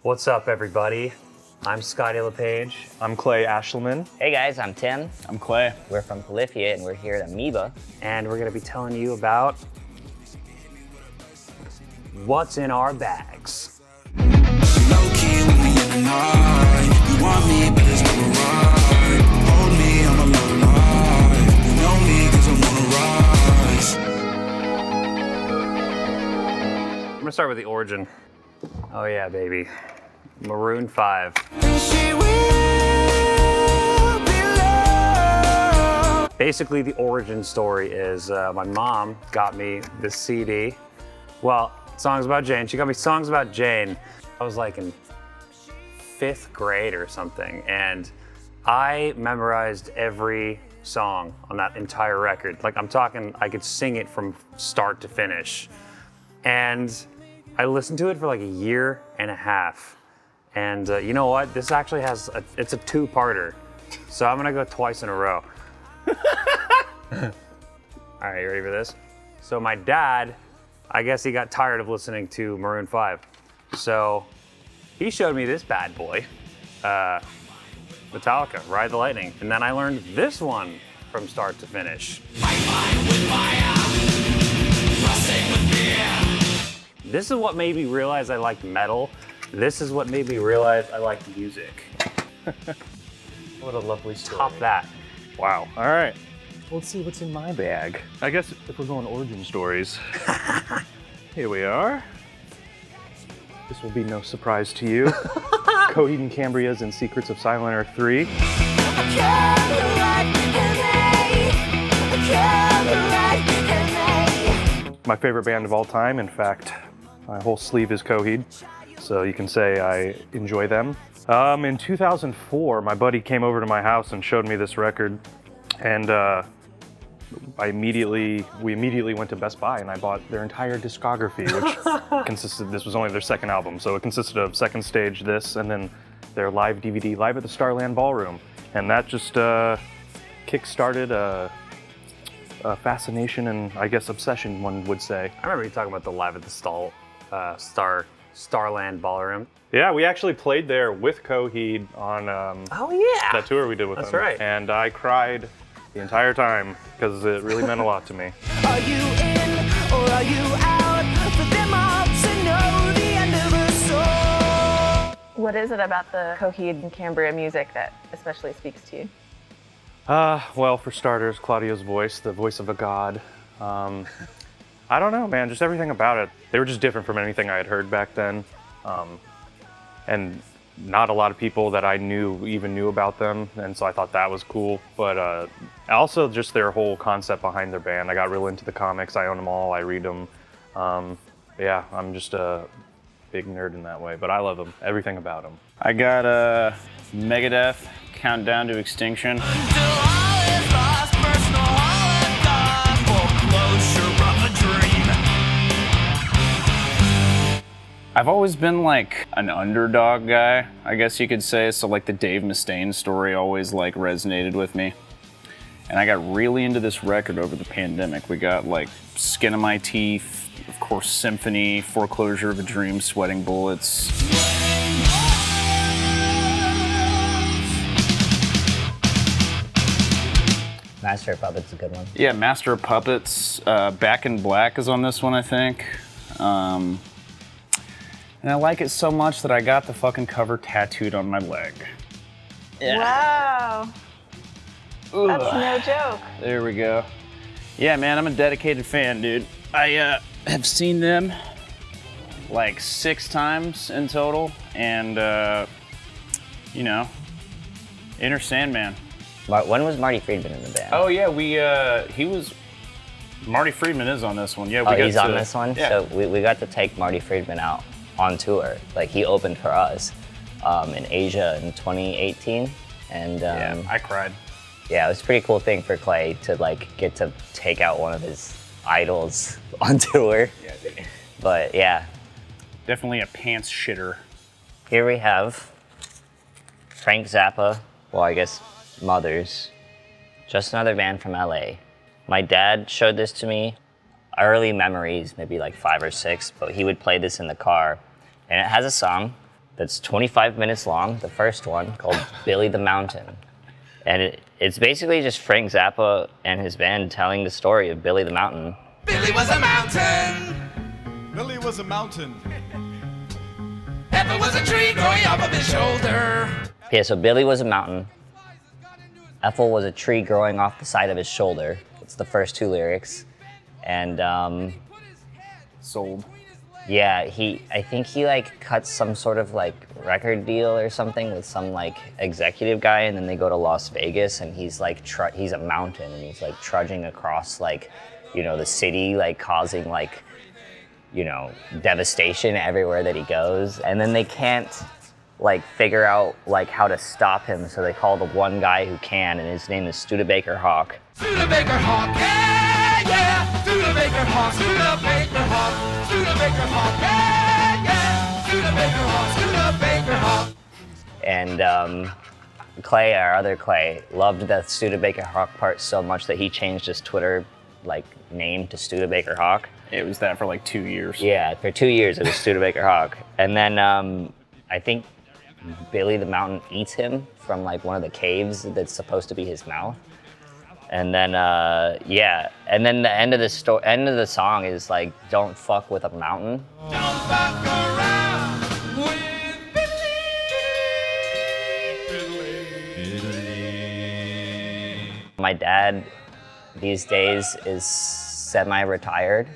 What's up, everybody? I'm Scotty LePage. I'm Clay Ashelman. Hey guys, I'm Tim. I'm Clay. We're from Polyphia and we're here at Amoeba. And we're gonna be telling you about what's in our bags. Low-key with me in the night. You want me, but there's no right. Hold me, I'm a low life. You know me, cause I wanna rise. I'm gonna start with the origin. Oh yeah, baby. Maroon 5. Basically, the origin story is my mom got me this CD. Well, songs about Jane. She got me songs about Jane. I was like in 5th grade or something, and I memorized every song on that entire record. Like, I'm talking, I could sing it from start to finish. And I listened to it for like a year and a half. And you know what? This actually it's a 2-parter. So I'm gonna go twice in a row. All right, you ready for this? So my dad, I guess he got tired of listening to Maroon 5. So he showed me this bad boy, Metallica, Ride the Lightning. And then I learned this one from start to finish. This is what made me realize I liked metal. This is what made me realize I liked music. What a lovely story. Top that. Wow. All right. Let's see what's in my bag. I guess if we're going origin stories, here we are. This will be no surprise to you. Coheed and Cambria's and Secrets of Silent Earth 3. My favorite band of all time. In fact, my whole sleeve is Coheed, so you can say I enjoy them. In 2004, my buddy came over to my house and showed me this record, and we immediately went to Best Buy and I bought their entire discography, which this was only their 2nd album, so it consisted of Second Stage, this, and then their live DVD, Live at the Starland Ballroom, and that just kick-started a fascination and, I guess, obsession, one would say. I remember you talking about the Live at the Starland Ballroom. Yeah, we actually played there with Coheed on Oh yeah, that tour we did with That's them. right. And I cried the entire time because it really meant a lot to me. Are you in or are you out? For them all to know the end of a soul. What is it about the Coheed and Cambria music that especially speaks to you? Well, for starters, Claudio's voice, the voice of a god. I don't know, man, just everything about it. They were just different from anything I had heard back then. And not a lot of people that I knew even knew about them, and so I thought that was cool. But also just their whole concept behind their band. I got real into the comics. I own them all. I read them. Yeah, I'm just a big nerd in that way, but I love them. Everything about them. I got Megadeth, Countdown to Extinction. I've always been like an underdog guy, I guess you could say. So like the Dave Mustaine story always like resonated with me. And I got really into this record over the pandemic. We got like Skin of My Teeth, of course Symphony, Foreclosure of a Dream, Sweating Bullets. Master of Puppets is a good one. Yeah, Master of Puppets. Back in Black is on this one, I think. And I like it so much that I got the fucking cover tattooed on my leg. Yeah. Wow. Ugh. That's no joke. There we go. Yeah, man, I'm a dedicated fan, dude. I have seen them like 6 times in total, and you know, Inner Sandman. When was Marty Friedman in the band? Oh yeah, Marty Friedman is on this one. Yeah, He's on this one? Yeah. So we got to take Marty Friedman out on tour. Like, he opened for us in Asia in 2018. And yeah, I cried. Yeah, it was a pretty cool thing for Clay to like get to take out one of his idols on tour. Yeah, dude. But yeah. Definitely a pants shitter. Here we have Frank Zappa, well, I guess Mothers, just another band from LA. My dad showed this to me, early memories, maybe like 5 or 6, but he would play this in the car. And it has a song that's 25 minutes long, the first one, called Billy the Mountain. And it's basically just Frank Zappa and his band telling the story of Billy the Mountain. Billy was a mountain. Billy was a mountain. Ethel was a tree growing off of his shoulder. Yeah, so Billy was a mountain. Ethel was a tree growing off the side of his shoulder. It's the first two lyrics. And Sold. yeah, I think he like cuts some sort of like record deal or something with some like executive guy, and then they go to Las Vegas, and he's like he's a mountain, and he's like trudging across like, you know, the city, like causing like, you know, devastation everywhere that he goes. And then they can't like figure out like how to stop him, so they call the one guy who can, and his name is Studebaker Hawk. Studebaker Hawk, yeah, yeah. Studebaker Hawk, Studebaker Hawk, Studebaker Hawk, yeah, yeah. Studebaker Hawk, Studebaker Hawk. And Clay, our other Clay, loved the Studebaker Hawk part so much that he changed his Twitter like name to Studebaker Hawk. It was that for like 2 years. Yeah, for 2 years it was Studebaker Hawk. And then I think Billy the Mountain eats him from like one of the caves that's supposed to be his mouth. And then yeah, and then the end of the song is like, don't fuck with a mountain. Don't fuck around with Billy. My dad these days is semi-retired,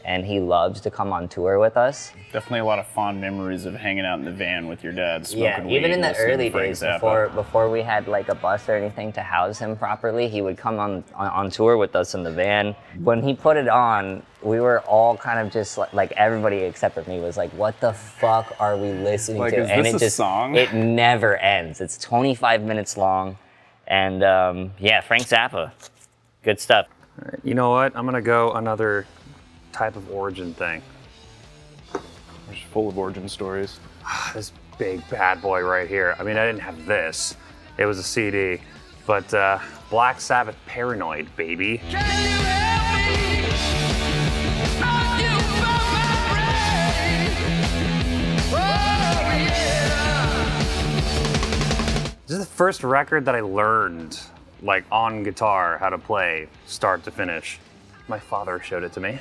and he loves to come on tour with us. Definitely a lot of fond memories of hanging out in the van with your dad, smoking Yeah, weed, even in the listening to early Frank days, Zappa. before we had like a bus or anything to house him properly, he would come on tour with us in the van. When he put it on, we were all kind of just like everybody except for me was like, what the fuck are we listening Like, to? is And this it a just song? It never ends. It's 25 minutes long, and yeah, Frank Zappa, good stuff. You know what? I'm gonna go another type of origin thing. It's full of origin stories. This big bad boy right here. I mean, I didn't have this. It was a CD, but Black Sabbath Paranoid, baby. Can you help me? Are you from my brain? Oh, yeah. This is the first record that I learned, like on guitar, how to play start to finish. My father showed it to me.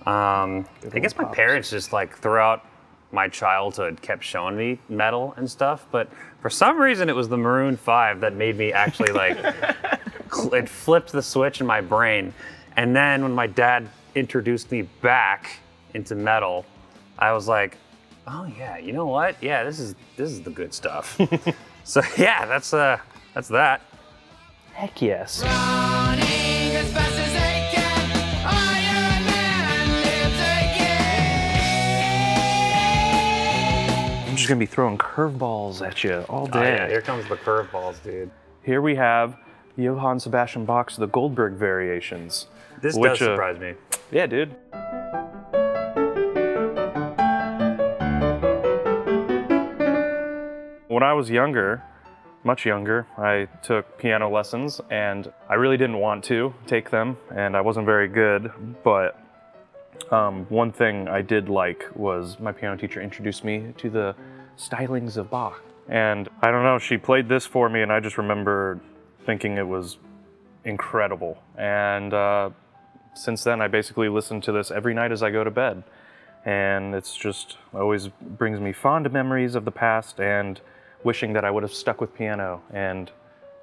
I guess my parents just like throughout my childhood kept showing me metal and stuff, but for some reason it was the Maroon 5 that made me actually like, it flipped the switch in my brain. And then when my dad introduced me back into metal, I was like, oh yeah, you know what? Yeah, this is the good stuff. So yeah, that's that. Heck yes. Running as fast as they can. Iron Man lives again. I'm just gonna be throwing curveballs at you all Oh, day. yeah, here comes the curveballs, dude. Here we have Johann Sebastian Bach's The Goldberg Variations. This Which, does surprise me. Yeah, dude. When I was younger, much younger, I took piano lessons, and I really didn't want to take them, and I wasn't very good, but one thing I did like was my piano teacher introduced me to the stylings of Bach. And I don't know, she played this for me, and I just remember thinking it was incredible. And since then, I basically listen to this every night as I go to bed. And it's just always brings me fond memories of the past and wishing that I would have stuck with piano and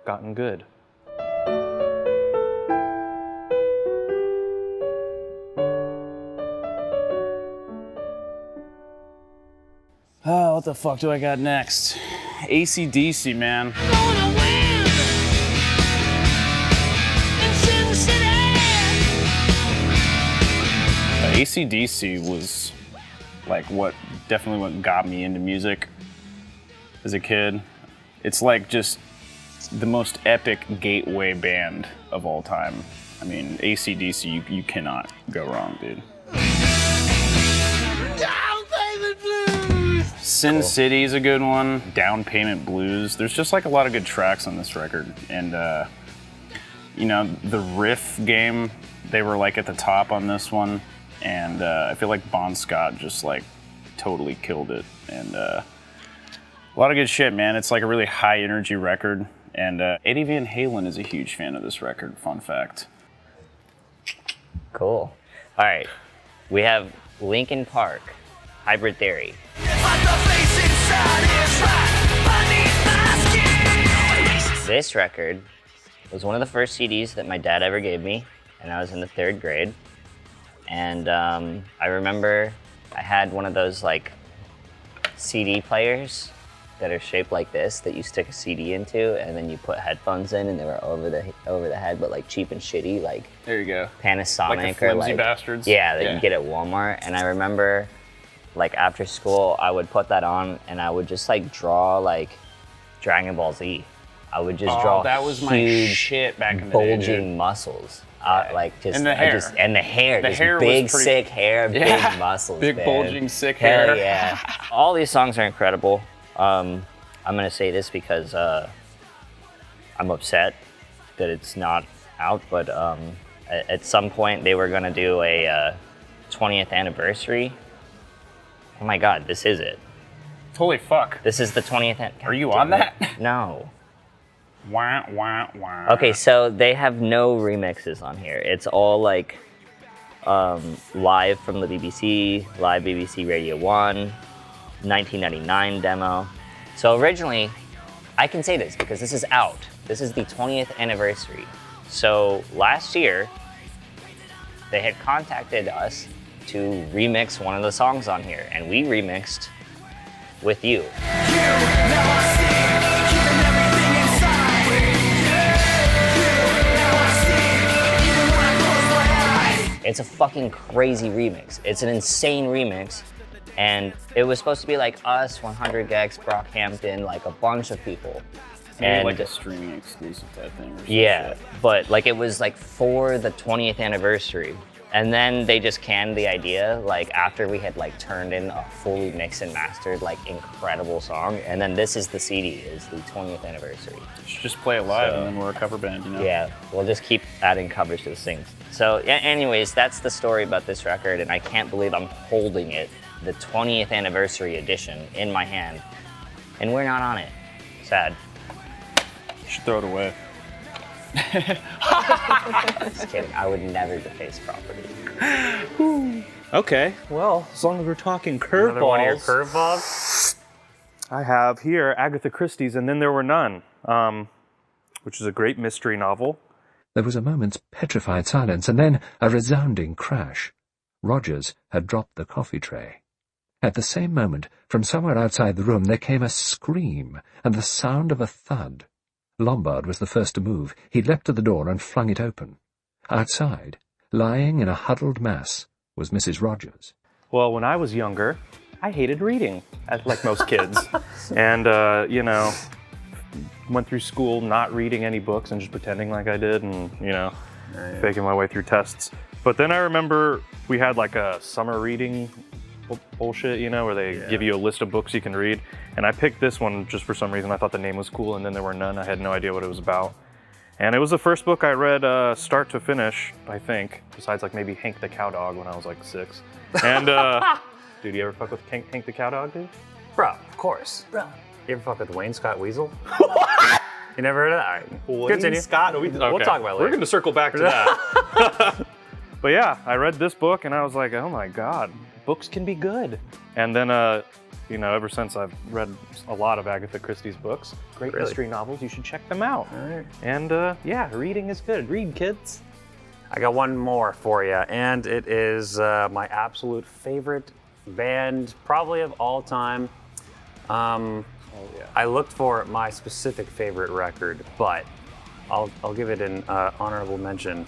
gotten good. Oh, what the fuck do I got next? AC/DC, man. Gonna win in Sin City. AC/DC was like definitely what got me into music as a kid. It's like just the most epic gateway band of all time. I mean, AC/DC, you cannot go wrong, dude. Down Payment Blues. Sin City is a good one. Down Payment Blues. There's just like a lot of good tracks on this record. And, you know, the riff game, they were like at the top on this one. And I feel like Bon Scott just like totally killed it. And A lot of good shit, man. It's like a really high energy record. And Eddie Van Halen is a huge fan of this record, fun fact. Cool. All right, we have Linkin Park, Hybrid Theory. This record was one of the first CDs that my dad ever gave me, and I was in the 3rd grade. And I remember I had one of those like CD players that are shaped like this that you stick a CD into, and then you put headphones in, and they were over the head, but like cheap and shitty, like There you go. Panasonic Like the or flimsy like bastards? Yeah, that Yeah. you get at Walmart. And I remember, like after school, I would put that on, and I would just like draw like Dragon Ball Z. I would just draw that was my huge, shit back in the day, bulging dude. muscles. Like just And the hair. and the hair, The just hair was big pretty- sick hair, Yeah. big muscles, Big man. bulging sick Hell hair. yeah! All these songs are incredible. I'm gonna say this because I'm upset that it's not out, but at some point they were gonna do a 20th anniversary. Oh my God, this is it. Holy fuck. This is the 20th. Are you on that? No. Wah, wah, wah. Okay, so they have no remixes on here. It's all like live from the BBC, live BBC Radio 1, 1999 demo. So originally, I can say this because this is out. This is the 20th anniversary. So last year, they had contacted us to remix one of the songs on here, and we remixed With You. It's a fucking crazy remix. It's an insane remix. And it was supposed to be like us, 100 Gex, Brockhampton, like a bunch of people. Maybe And like a streaming exclusive type thing. Or some yeah, shit. but like it was like for the 20th anniversary. And then they just canned the idea like after we had like turned in a fully mixed and mastered like incredible song. And then this is the CD, is the 20th anniversary. Should just play it live So- and then we're a cover band, you know? Yeah, we'll just keep adding covers to the things. So yeah, anyways, that's the story about this record, and I can't believe I'm holding it, the 20th anniversary edition, in my hand, and we're not on it. Sad. You should throw it away. Just kidding. I would never deface property. Okay, well, as long as we're talking Another one of your curveballs, curveballs? I have here Agatha Christie's And Then There Were None, which is a great mystery novel. There was a moment's petrified silence, and then a resounding crash. Rogers had dropped the coffee tray. At the same moment, from somewhere outside the room, there came a scream and the sound of a thud. Lombard was the first to move. He leapt to the door and flung it open. Outside, lying in a huddled mass, was Mrs. Rogers. Well, when I was younger, I hated reading, like most kids. And, went through school not reading any books and just pretending like I did and, faking my way through tests. But then I remember we had like a summer reading bullshit, where they give you a list of books you can read. And I picked this one just for some reason. I thought the name was cool, And Then There Were None. I had no idea what it was about. And it was the first book I read start to finish, I think, besides like maybe Hank the Cowdog when I was like 6. And, dude, you ever fuck with Hank the Cowdog, dude? Bro, of course. Bro. You ever fuck with Wayne Scott Weasel? What? You never heard of that? All right. Continue. Scott? We'll talk about it later. We're going to circle back to that. But yeah, I read this book and I was like, oh my God, books can be good. And then, ever since I've read a lot of Agatha Christie's books, great mystery novels, you should check them out. All right. And reading is good. Read, kids. I got one more for you, and it is my absolute favorite band, probably of all time. I looked for my specific favorite record, but I'll give it an honorable mention.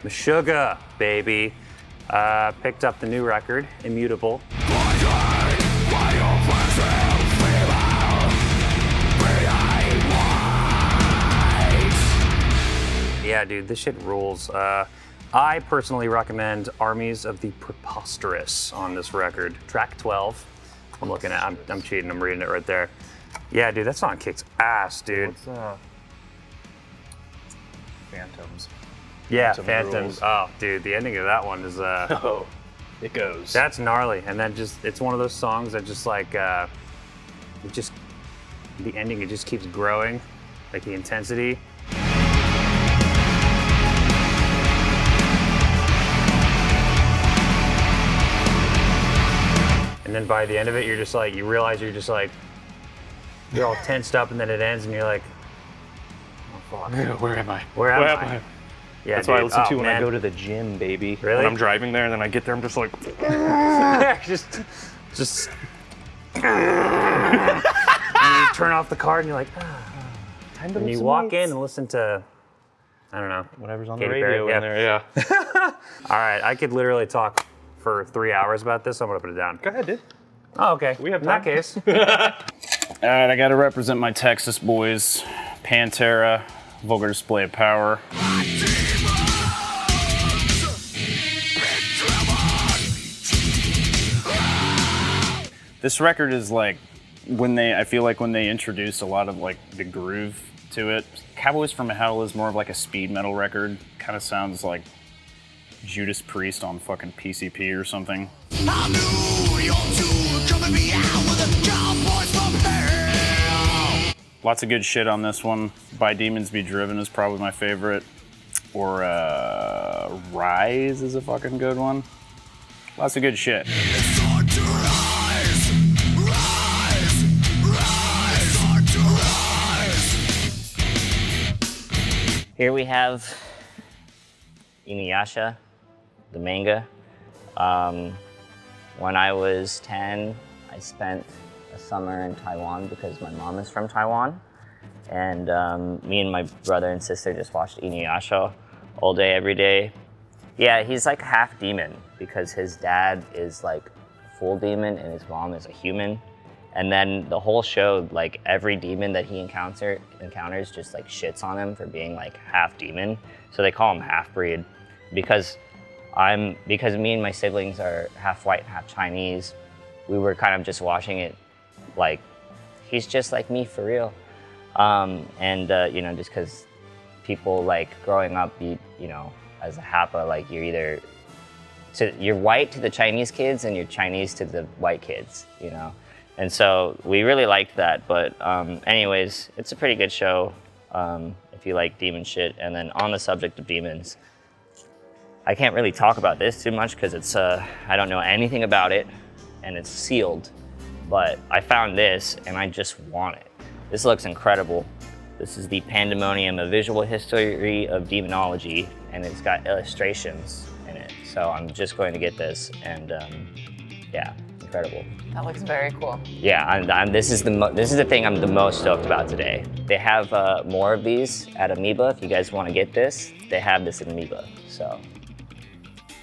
Meshuggah, baby. Picked up the new record, Immutable. Yeah, dude, this shit rules. I personally recommend Armies of the Preposterous on this record. Track 12. I'm looking at, I'm cheating, I'm reading it right there. Yeah, dude, that song kicks ass, dude. What's Phantoms? Yeah, Phantom Phantoms. rules. Oh, dude, the ending of that one is, Oh, it goes. that's gnarly. And then it's one of those songs that just like, the ending, it just keeps growing, like the intensity. And then by the end of it, you're just like, you realize you're just like, you're all tensed up, and then it ends and you're like, oh fuck. Where am I? Where am I? Yeah, That's what I dude. listen to Oh, when man. I go to the gym, baby. Really? When I'm driving there and then I get there, I'm just like, just and you turn off the car and you're like, time to and you some walk weights. in and listen to, I don't know. Whatever's on Katy the radio Perry, in there, yeah. All right, I could literally talk for 3 hours about this, so I'm gonna put it down. Go ahead, dude. Oh, okay. We have In that time. case. All right, I got to represent my Texas boys. Pantera, Vulgar Display of Power. This record is like I feel like when they introduced a lot of like the groove to it. Cowboys from Hell is more of like a speed metal record. Kind of sounds like Judas Priest on fucking PCP or something. Lots of good shit on this one. By Demons Be Driven is probably my favorite. Or Rise is a fucking good one. Lots of good shit. Here we have Inuyasha, the manga. When I was 10, I spent a summer in Taiwan because my mom is from Taiwan. And me and my brother and sister just watched Inuyasha all day, every day. Yeah, he's like half demon because his dad is like a full demon and his mom is a human. And then the whole show, like every demon that he encounters just like shits on him for being like half demon. So they call him half breed because me and my siblings are half white, half Chinese. We were kind of just watching it like, he's just like me for real. You know, just because people like growing up, you know, as a Hapa, like you're white to the Chinese kids and you're Chinese to the white kids, you know? And so we really liked that, but anyways, it's a pretty good show if you like demon shit. And then on the subject of demons, I can't really talk about this too much because it's I don't know anything about it and it's sealed, but I found this and I just want it. This looks incredible. This is the Pandemonium, a visual history of demonology, and it's got illustrations in it. So I'm just going to get this, and yeah, incredible. That looks very cool. Yeah, this is the thing I'm the most stoked about today. They have more of these at Amoeba. If you guys want to get this, they have this at Amoeba. So.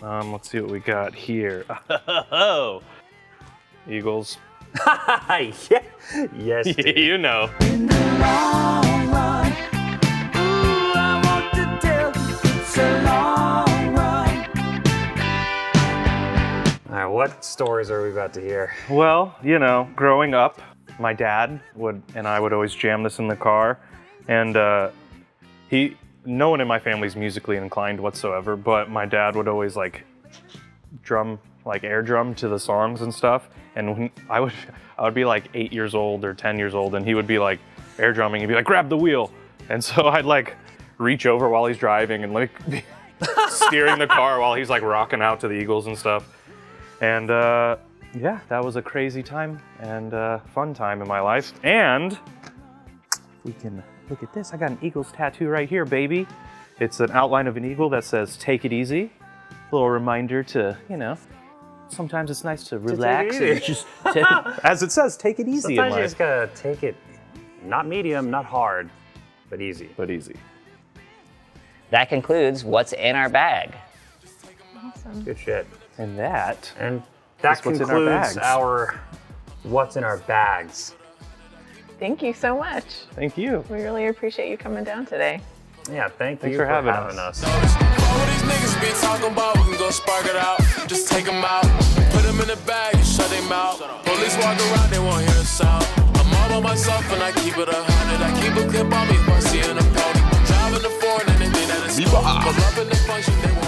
Let's see what we got here. Eagles. Yeah. Yes, dude. You know. All right, what stories are we about to hear? Well, you know, growing up, my dad and I would always jam this in the car, and no one in my family's musically inclined whatsoever, but my dad would always like air drum to the songs and stuff, and when I would be like 8 years old or 10 years old, and he would be like air drumming, he'd be like, grab the wheel, and so I'd like reach over while he's driving and like steering the car while he's like rocking out to the Eagles and stuff. And yeah, that was a crazy time and fun time in my life. And we can look at this. I got an Eagles tattoo right here, baby. It's an outline of an eagle that says, take it easy. A little reminder to, you know, sometimes it's nice to relax and just, as it says, take it easy in Sometimes life. you just gotta take it, not medium, not hard, but easy. But easy. That concludes what's in our bag. Awesome. Good shit. And that And that That's what's in our concludes bags. our what's in our bags. Thank you so much. Thank you. We really appreciate you coming down today. Yeah, thank Thanks you for having us. All these niggas be talking about, we can go spark it out. Just take them out, put them in the bag and shut them out. Police walk around, they won't hear a sound. I'm all by myself and I keep it 100. I keep a clip on me, if I see an opponent. Driving the foreign, anything that is cool. Pull up in the function, they won't